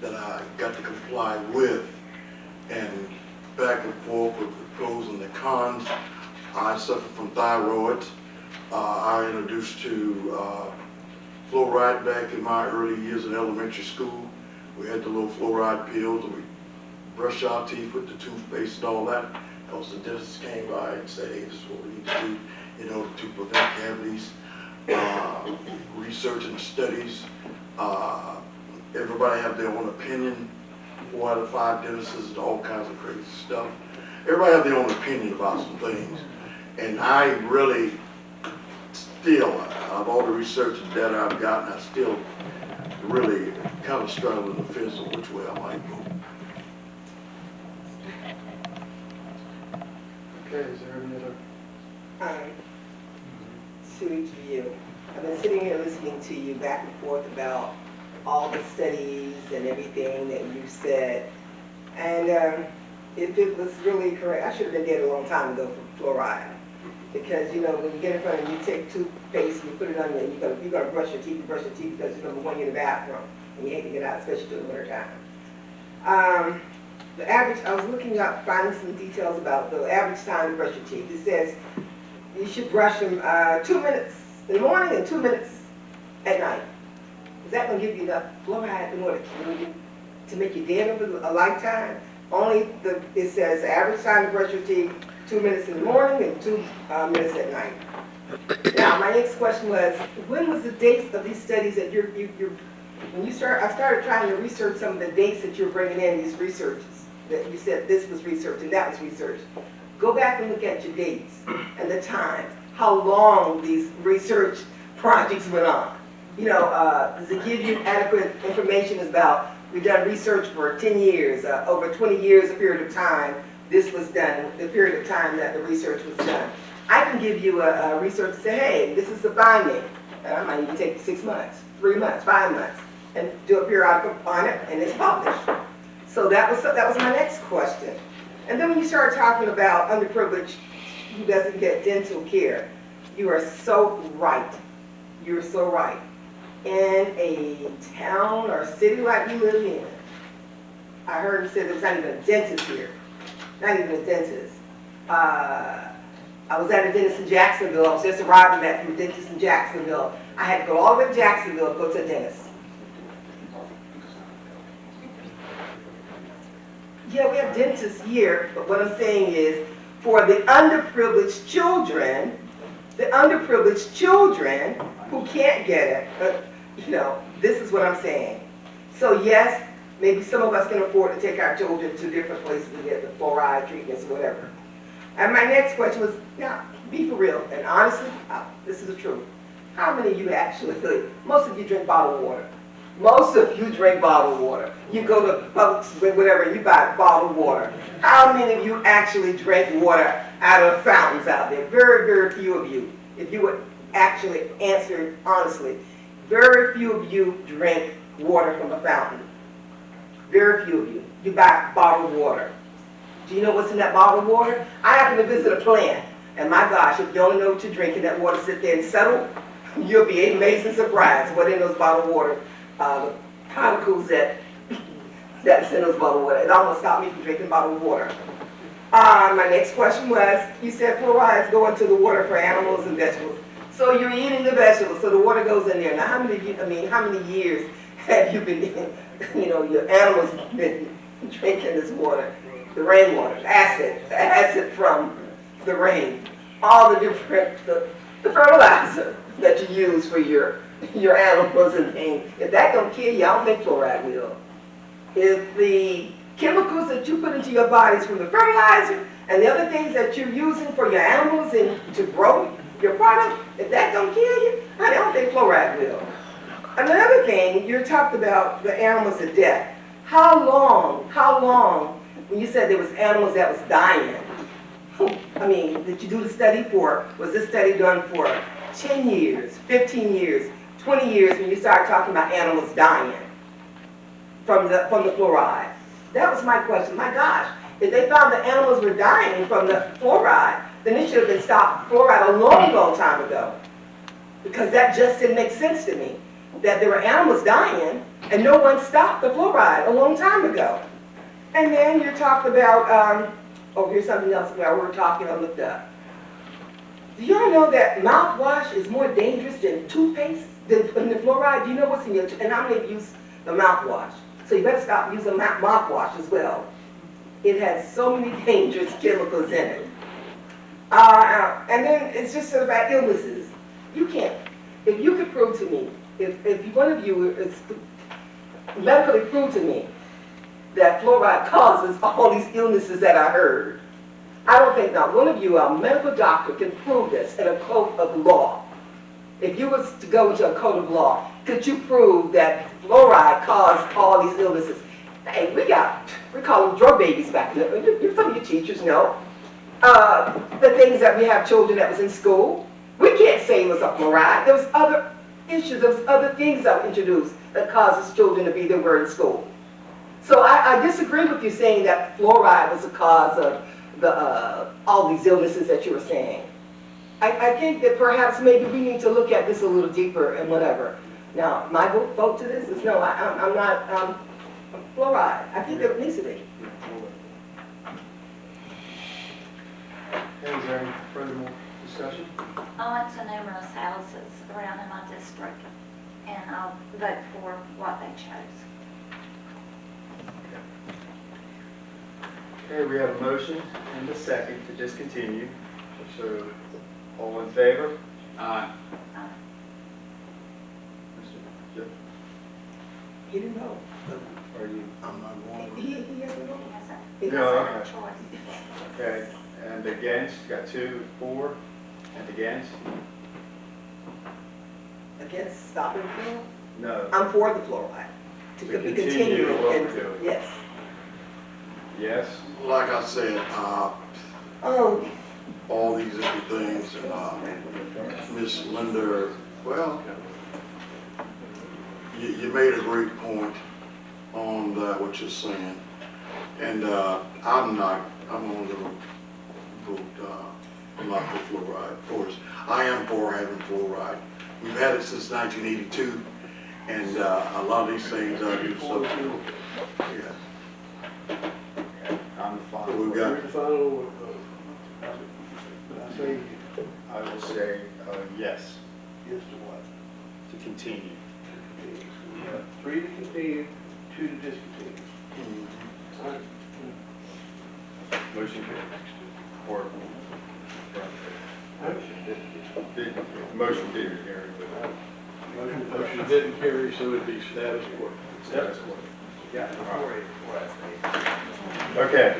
that I got to comply with, and back and forth with the pros and the cons. I suffer from thyroid. I introduced to fluoride back in my early years in elementary school. We had the little fluoride pills, and we brush our teeth with the toothpaste and all that. Because the dentist came by and said, hey, this is what we need to do in order to prevent cavities. Research and studies. Everybody have their own opinion. 4 out of 5 dentists and all kinds of crazy stuff. Everybody have their own opinion about some things. And I really still, of all the research and data I've gotten, I still really kind of struggle in the fence of which way I might go. Okay, is there any other? To you. I've been sitting here listening to you back and forth about all the studies and everything that you said. And if it was really correct, I should have been dead a long time ago for fluoride. Because, you know, when you get in front of you, take toothpaste and you put it on you, and you're gonna brush your teeth because you're number one, you're in the bathroom, and you hate to get out, especially during the winter time. The average, I was looking up, finding some details about the average time to brush your teeth. It says you should brush them 2 minutes in the morning and 2 minutes at night. Is that going to give you enough fluoride in order to kill you, to make you dead over a lifetime? It says average time to brush your teeth, 2 minutes in the morning and 2 minutes at night. Now, my next question was, when was the dates of these studies that when you I started trying to research some of the dates that you're bringing in, these researches, that you said this was research and that was research. Go back and look at your dates and the times, how long these research projects went on. You know, does it give you adequate information about, we've done research for 10 years, over 20 years, a period of time, this was done, the period of time that the research was done. I can give you a research and say, hey, this is the finding. And I might even take 6 months, 3 months, 5 months, and do a periodical on it, and it's published. So that was my next question. And then when you start talking about underprivileged who doesn't get dental care, you are so right. You're so right. In a town or city like you live in, I heard him say there's not even a dentist here. Not even a dentist. I was at a dentist in Jacksonville. I was just arriving back from a dentist in Jacksonville. I had to go all the way to Jacksonville to go to a dentist. Yeah, we have dentists here, but what I'm saying is, for the underprivileged children who can't get it, you know, this is what I'm saying. So yes, maybe some of us can afford to take our children to different places to get the fluoride treatments or whatever. And my next question was, now, be for real, and honestly, this is the truth. How many of you actually, most of you drink bottled water. Most of you drink bottled water. You go to Publix, whatever, you buy bottled water. How many of you actually drink water out of fountains out there? Very, very few of you. If you would actually answer honestly, very few of you drink water from a fountain. Very few of you. You buy bottled water. Do you know what's in that bottled water? I happen to visit a plant, and my gosh, if you only know what you're drinking, that water sit there and settle, you'll be amazing surprised what in those bottled water. The particles that's in those bottled water. It almost stopped me from drinking bottled water. My next question was, you said fluorides go into the water for animals and vegetables. So you're eating the vegetables, so the water goes in there. Now, how many years have you been, your animals been drinking this water? The rainwater, the acid from the rain, all the different, the fertilizer that you use for your animals and things. If that don't kill you, I don't think fluoride will. If the chemicals that you put into your bodies from the fertilizer and the other things that you're using for your animals and to grow your product, if that don't kill you, I don't think fluoride will. Another thing, you talked about the animals of death. How long, when you said there was animals that was dying, did you do the study for, was this study done for 10 years, 15 years, 20 years when you started talking about animals dying from the fluoride? That was my question. My gosh, if they found that animals were dying from the fluoride, then it should have been stopped fluoride a long, long time ago. Because that just didn't make sense to me. that there were animals dying, and no one stopped the fluoride a long time ago. And then you talked about, oh, here's something else where we're talking, I looked up. Do y'all know that mouthwash is more dangerous than toothpaste, than the fluoride? Do you know what's in your, and how many of you use the mouthwash? So you better stop using mouthwash as well. It has so many dangerous chemicals in it. And then it's just about illnesses. You can't, if you could prove to me, if one of you is medically prove to me that fluoride causes all these illnesses that I heard, I don't think not one of you, a medical doctor, can prove this in a code of law. If you was to go into a code of law, could you prove that fluoride caused all these illnesses? Hey, we call them drug babies back then. Some of you teachers know. The things that we have children that was in school, we can't say it was a fluoride. There was other issues, there was other things that were introduced that causes children to be they were in school. So I disagree with you saying that fluoride was the cause of all these illnesses that you were saying. I think that perhaps maybe we need to look at this a little deeper and whatever. Now, my vote to this is no, I'm not fluoride. I think it needs to be. Okay, is there any further discussion? I went to numerous houses around in my district, and I'll vote for what they chose. Okay, we have a motion and a second to discontinue. So, all in favor? Aye. Mr. Jeff, He didn't know. are you? I'm not going He hasn't known. He No, doesn't have a okay. choice. Okay, and against, got 2, 4, and against? Against stopping fluoride? No. I'm for the fluoride. To To be continue continuing. what and- we're doing. Yes. Yes? Like I said, Oh. all these different things, and Miss Linda, well, you made a great point on that, what you're saying. And I'm going to vote, I'm not for fluoride, of course. I am for having fluoride. We've had it since 1982, and a lot of these things I do so. Yeah. I'm the So final. we've got, The final, I say I will say yes, yes to what? to continue. We have 3 to continue, 2 to discontinue. All right. Motion carries. Or, motion didn't carry, but Motion didn't carry, so it'd be status quo. status quo. Yeah. Okay.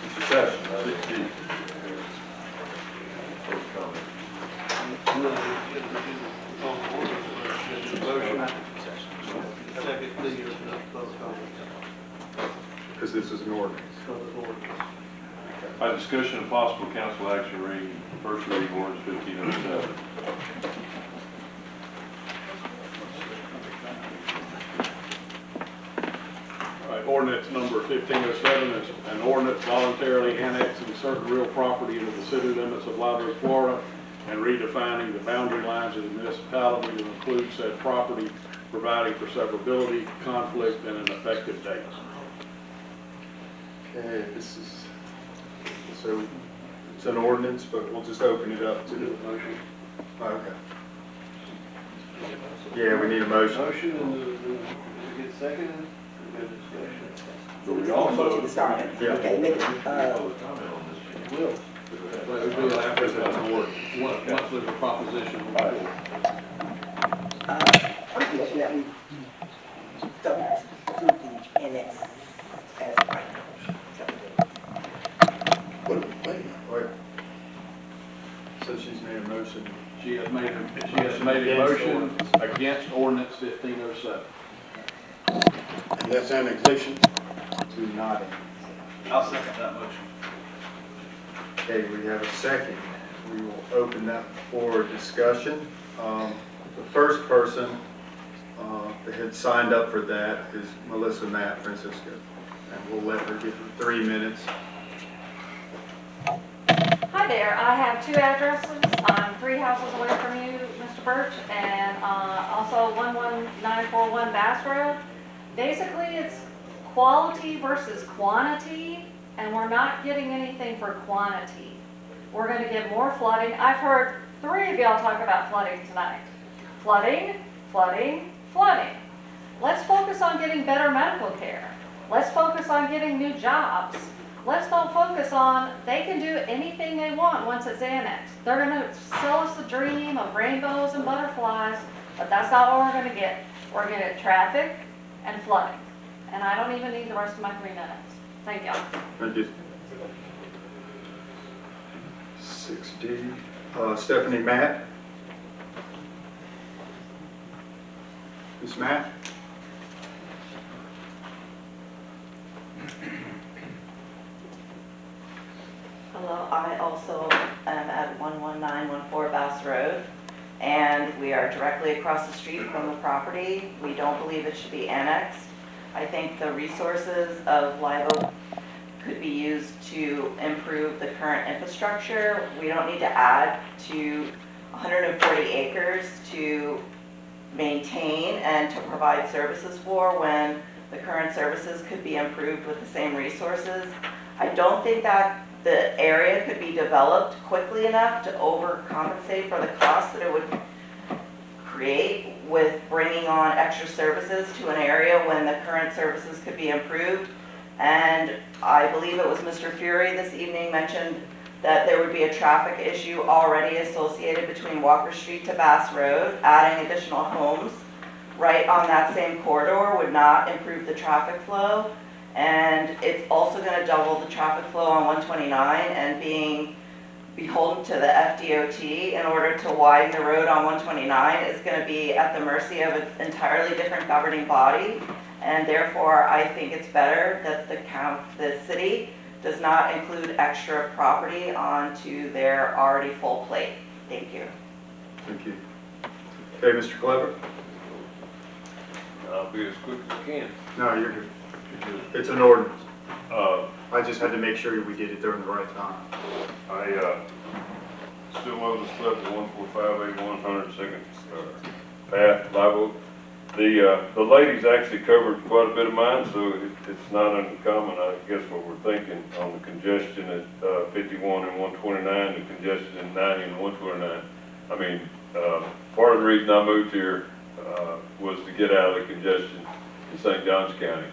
Mr. Sessions. Because this is an ordinance. By discussion of possible council action reading, first reading ordinance 1507. All right, ordinance number 1507 is an ordinance voluntarily annexing certain real property into the city limits of Live Oak, Florida, and redefining the boundary lines of the municipality to include said property, providing for severability, conflict, and an effective date. Okay, this is, so it's an ordinance, but we'll just open it up to the, Motion. okay. Yeah, we need a motion. Motion, and we get seconded, we have discussion. So we Motion to start. Yeah. Okay, make it, Will. Well, we do it after once there's a proposition on the floor. I'm commissioning that we don't do the annex as right now. what are we playing? Wait. So she's made a motion. She has made a motion against ordinance 1507. And that's annexation? To not. I'll second that motion. Okay, we have a second. We will open that for discussion. The first person that had signed up for that is Melissa Matt Francisco. And we'll let her give her 3 minutes. Hi Hi there, I have 2 addresses. I'm 3 houses away from you, Mr. Birch, and also 11941 Bass Road. Basically, it's quality versus quantity, and we're not getting anything for quantity. We're gonna get more flooding. I've heard 3 of y'all talk about flooding tonight. Flooding, flooding, flooding. Let's focus on getting better medical care. Let's focus on getting new jobs. Let's don't focus on, they can do anything they want once it's annexed. They're gonna sell us the dream of rainbows and butterflies, but that's not what we're gonna get. We're gonna get traffic and flooding. And I don't even need the rest of my 3 minutes. Thank y'all. Thank you. 6D, Stephanie Matt. Ms. Matt? Hello, I also am at 11914 Bass Road, and we are directly across the street from the property. We don't believe it should be annexed. I think the resources of Live Oak could be used to improve the current infrastructure. We don't need to add to 140 acres to maintain and to provide services for when the current services could be improved with the same resources. I don't think that the area could be developed quickly enough to overcompensate for the cost that it would create with bringing on extra services to an area when the current services could be improved. And I believe it was Mr. Fury this evening mentioned that there would be a traffic issue already associated between Walker Street to Bass Road. Adding additional homes right on that same corridor would not improve the traffic flow. And it's also going to double the traffic flow on 129, and being beholden to the FDOT in order to widen the road on 129 is going to be at the mercy of an entirely different governing body. And therefore, I think it's better that the city does not include extra property onto their already full plate. Thank you. Thank you. Okay, Mr. Clever? I'll be as quick as I can. No, you're good. It's an ordinance. Uh, I just had to make sure we did it during the right time. I still owe the stuff at 14581 102nd Path, Live Oak. The ladies actually covered quite a bit of mine, so it's not uncommon, I guess, what we're thinking on the congestion at 51 and 129, the congestion at 90 and 129. I mean, part of the reason I moved here was to get out of the congestion in St. Johns County.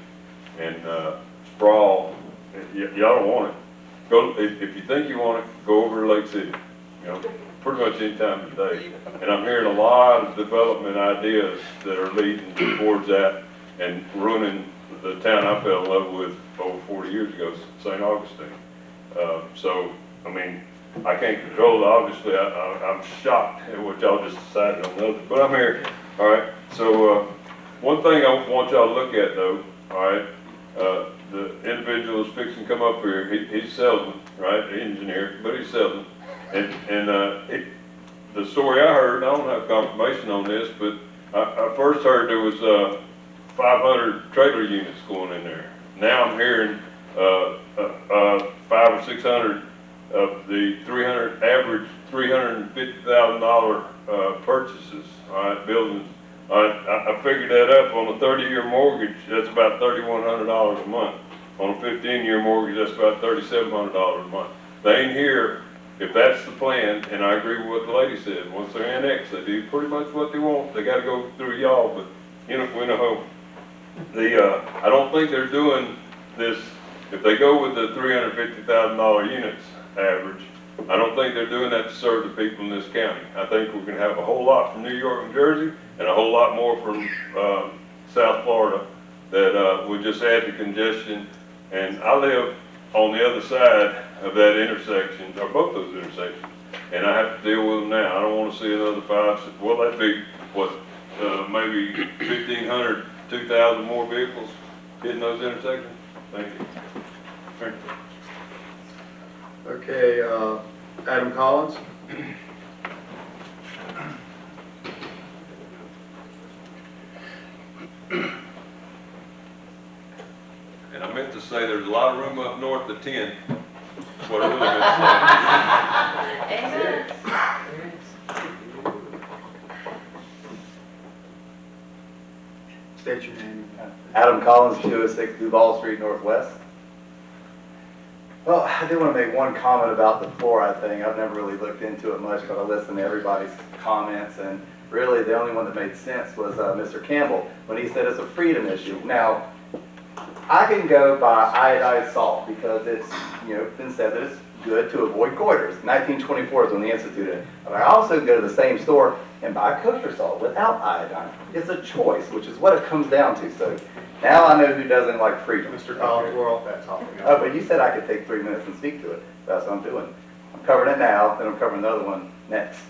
And sprawl, y'all don't want it. Go if you think you want it, go over to Lake City. You know, pretty much any time of the day. And I'm hearing a lot of development ideas that are leading towards that and ruining the town I fell in love with over 40 years ago, St. Augustine. So, I mean, I can't control it. Obviously, I'm shocked at what y'all just decided on the other, but I'm here. All right. So, one thing I want y'all to look at, though. All right. The individual is fixing to come up here. He's salesman, right? The engineer, but he's salesman. And the story I heard, I don't have confirmation on this, but I first heard there was 500 trailer units going in there. Now I'm hearing 500 or 600 of the average $350,000 purchases, all right, buildings. I figured that up on a 30-year mortgage, that's about $3,100 a month. On a 15-year mortgage, that's about $3,700 a month. They ain't here, if that's the plan, and I agree with what the lady said. Once they're annexed, they do pretty much what they want. They gotta go through y'all, but you know, we know I don't think they're doing this, if they go with the $350,000 units average, I don't think they're doing that to serve the people in this county. I think we're gonna have a whole lot from New York and Jersey, and a whole lot more from South Florida that would just add to congestion. And I live on the other side of that intersection, or both those intersections, and I have to deal with them now. I don't want to see another well, that'd be, what, maybe 1,500, 2,000 more vehicles hitting those intersections? Thank you. Thank you. Okay, Adam Collins? And I meant to say there's a lot of room up north to 10. That's what I really meant to say. Amen. State your name. Adam Collins, 206 Duval Street Northwest. Well, I do want to make one comment about the fluoride thing. I've never really looked into it much, but I listened to everybody's comments, and really the only one that made sense was Mr. Campbell when he said it's a freedom issue. Now, I can go buy iodized salt because it's, been said that it's good to avoid goiters. 1924 is when they instituted it. But I also go to the same store and buy kosher salt without iodine. It's a choice, which is what it comes down to. So now I know who doesn't like freedom. Mr. Collins, we're off that topic. Oh, but you said I could take 3 minutes and speak to it. That's what I'm doing. I'm covering it now, then I'm covering the other one next.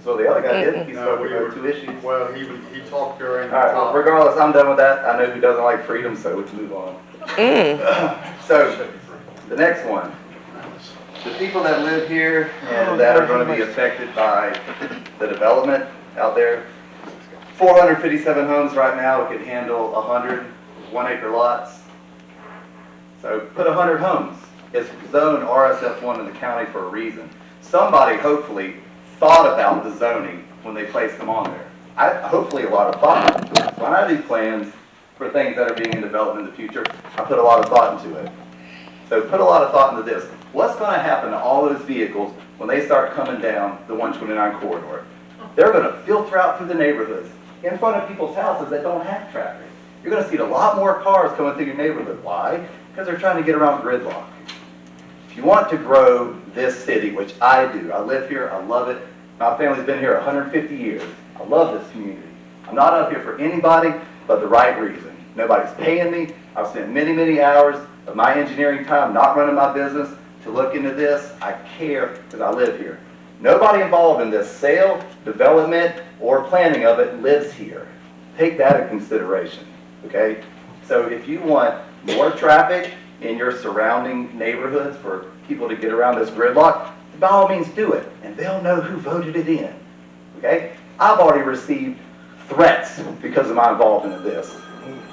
So the other guy did, he No, spoke about 2 issues. Well, he talked during the All right, well, topic. regardless, I'm done with that. I know who doesn't like freedom, so let's move on. So, the next one. The people that live here and that are going to be affected by the development out there, 457 homes right now could handle 100 1-acre lots. So put 100 homes. It's zoned RSF1 in the county for a reason. Somebody hopefully thought about the zoning when they placed them on there. Hopefully a lot of thought into it. When I do plans for things that are being in development in the future, I put a lot of thought into it. So put a lot of thought into this. What's going to happen to all those vehicles when they start coming down the 129 corridor? They're going to filter out through the neighborhoods in front of people's houses that don't have traffic. You're going to see a lot more cars coming through your neighborhood. Why? Because they're trying to get around gridlock. If you want to grow this city, which I do, I live here, I love it. My family's been here 150 years. I love this community. I'm not up here for anybody but the right reason. Nobody's paying me. I've spent many, many hours of my engineering time not running my business to look into this. I care because I live here. Nobody involved in this sale, development, or planning of it lives here. Take that into consideration, okay? So if you want more traffic in your surrounding neighborhoods for people to get around this gridlock, by all means do it, and they'll know who voted it in, okay? I've already received threats because of my involvement in this.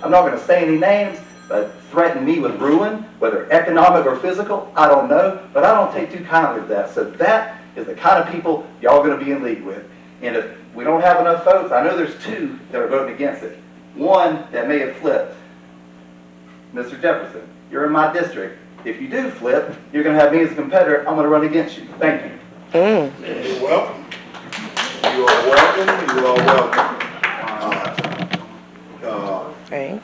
I'm not going to say any names, but threaten me with ruin, whether economic or physical, I don't know, but I don't take too kindly to that. So that is the kind of people y'all are going to be in league with. And if we don't have enough votes, I know there's 2 that are voting against it. One that may have flipped. Mr. Jefferson, you're in my district. If you do flip, you're going to have me as a competitor. I'm going to run against you. Thank you. You're welcome. You are welcome. You are welcome.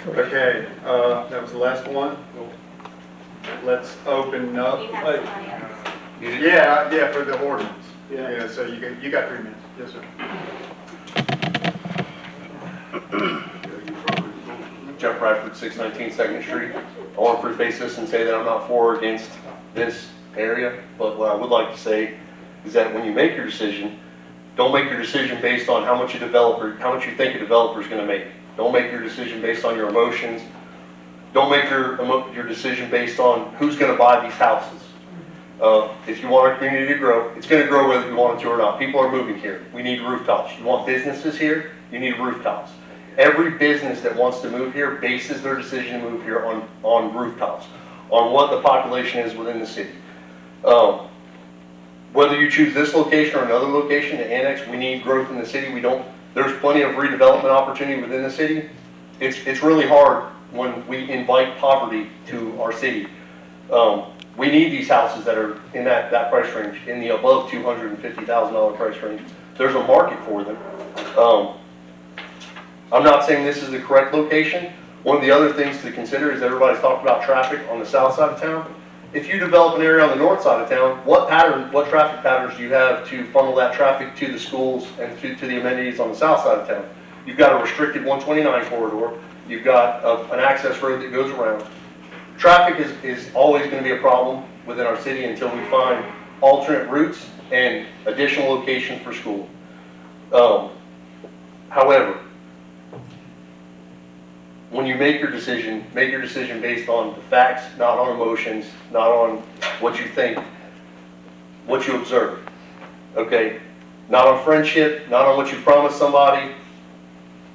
Okay, that was the last one. Let's open up. You have somebody else. Yeah, for the ordinance. Yeah. Yeah, so you got 3 minutes. Yes, sir. Jeff Bradford, 619 Second Street. I want to preface this and say that I'm not for or against this area, but what I would like to say is that when you make your decision, don't make your decision based on how much you think a developer is going to make. Don't make your decision based on your emotions. Don't make your decision based on who's going to buy these houses. If you want our community to grow, it's going to grow whether you want it to or not. People are moving here. We need rooftops. You want businesses here? You need rooftops. Every business that wants to move here bases their decision to move here on rooftops, on what the population is within the city. Whether you choose this location or another location to annex, we need growth in the city. There's plenty of redevelopment opportunity within the city. It's really hard when we invite poverty to our city. We need these houses that are in that price range, in the above $250,000 price range. There's a market for them. I'm not saying this is the correct location. One of the other things to consider is everybody's talked about traffic on the south side of town. If you develop an area on the north side of town, what traffic patterns do you have to funnel that traffic to the schools and to the amenities on the south side of town? You've got a restricted 129 corridor. You've got an access road that goes around. Traffic is always going to be a problem within our city until we find alternate routes and additional locations for school. However, when you make your decision based on the facts, not on emotions, not on what you think, what you observe, okay? Not on friendship, not on what you promised somebody.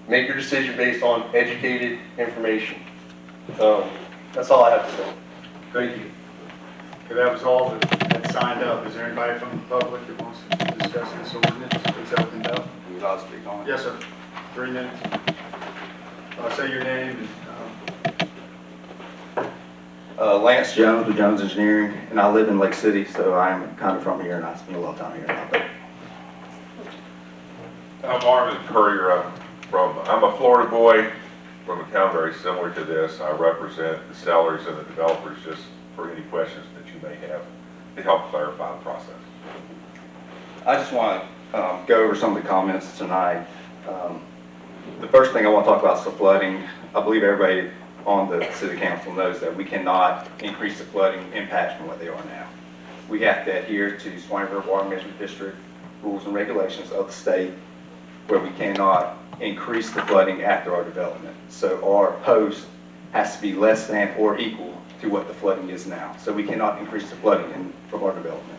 Make your decision based on educated information. That's all I have to say. Thank you. Okay, that was all the had signed up. Is there anybody from the public that wants to discuss this ordinance? It's opened up. We all speak on it. Yes, sir. 3 minutes. Say your name and, Lance Jones with Jones Engineering, and I live in Lake City, so I'm kind of from here, and I spend a lot of time here now. But I'm Marvin Courier. I'm a Florida boy from a town very similar to this. I represent the sellers and the developers just for any questions that you may have to help clarify the process. I just want to go over some of the comments tonight. The first thing I want to talk about is the flooding. I believe everybody on the city council knows that we cannot increase the flooding impacts from what they are now. We have to adhere to Swanee River Water Management District rules and regulations of the state, where we cannot increase the flooding after our development. So our post has to be less than or equal to what the flooding is now. So we cannot increase the flooding from our development.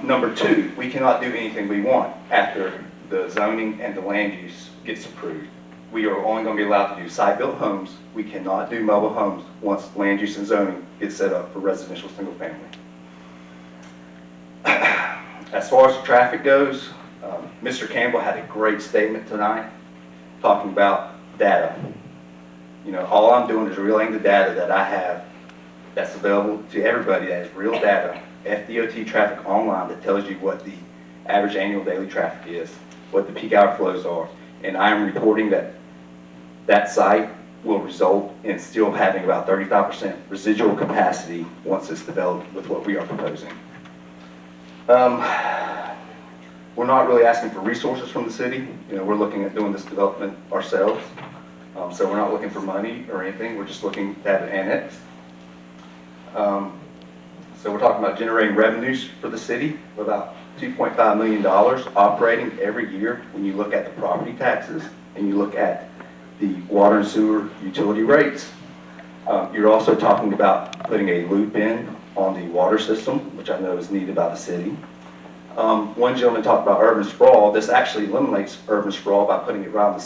Number 2, we cannot do anything we want after the zoning and the land use gets approved. We are only going to be allowed to do site-built homes. We cannot do mobile homes once land use and zoning gets set up for residential single family. As far as the traffic goes, Mr. Campbell had a great statement tonight talking about data. You know, all I'm doing is relaying the data that I have that's available to everybody that is real data, FDOT traffic online, that tells you what the average annual daily traffic is, what the peak hour flows are, and I am reporting that that site will result in still having about 35% residual capacity once it's developed with what we are proposing. We're not really asking for resources from the city. You know, we're looking at doing this development ourselves. So we're not looking for money or anything. We're just looking to have it annexed. So we're talking about generating revenues for the city of about $2.5 million operating every year when you look at the property taxes and you look at the water and sewer utility rates. You're also talking about putting a loop in on the water system, which I know is needed by the city. One gentleman talked about urban sprawl. This actually eliminates urban sprawl by putting it around the city.